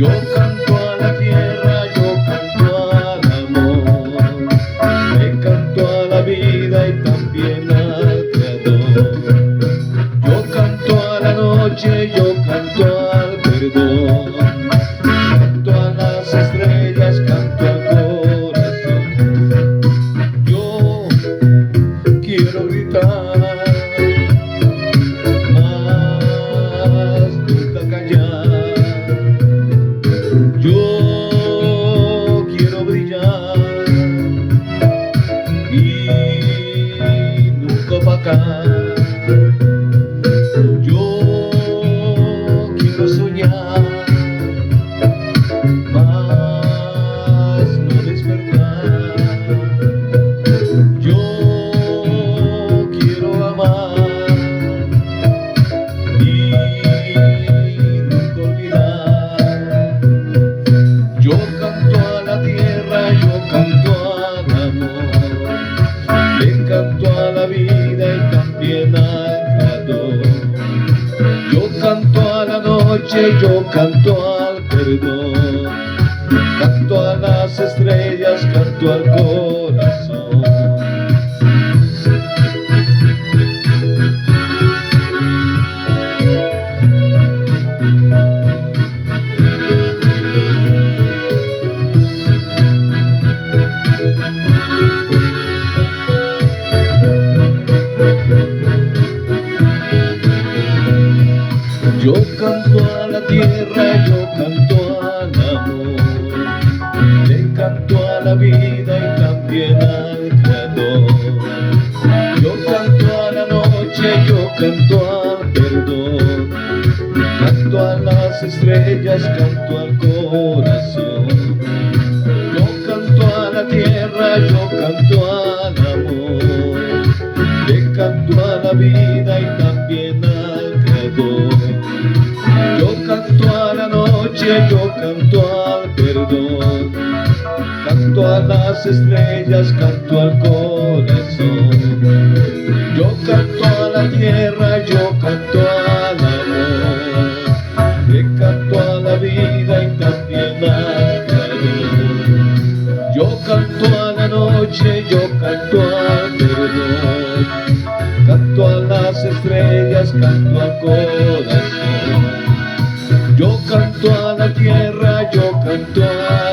Yo canto a la tierra, yo canto al amor, le canto a la vida y también al Creador. Yo canto a la noche, yo canto al perdón, canto a las estrellas, canto al corazón. Yo quiero gritar, mas nunca callar. Yo quiero brillar y nunca opacar. Yo quiero soñar, mas no despertar. Yo quiero amar y nunca olvidar. Yo canto a la tierra, yo canto al amor, le canto a la vida y también al Creador. Yo canto a la noche, yo canto al perdón, canto a las estrellas, canto al corazón. Yo canto a la tierra, yo canto al amor, le canto a la vida y también al Creador. Yo canto a la noche, yo canto al perdón, canto a las estrellas, canto al corazón. Yo canto a la tierra, yo canto al amor, le canto a la vida y también al Creador. Yo canto a la noche, yo canto al perdón, canto a las estrellas, canto al corazón. Yo canto a la tierra, yo canto al amor, le canto a la vida y también al Creador. Yo canto a la noche, yo canto al perdón, canto a las estrellas, canto al corazón. Yo canto a la tierra, yo canto a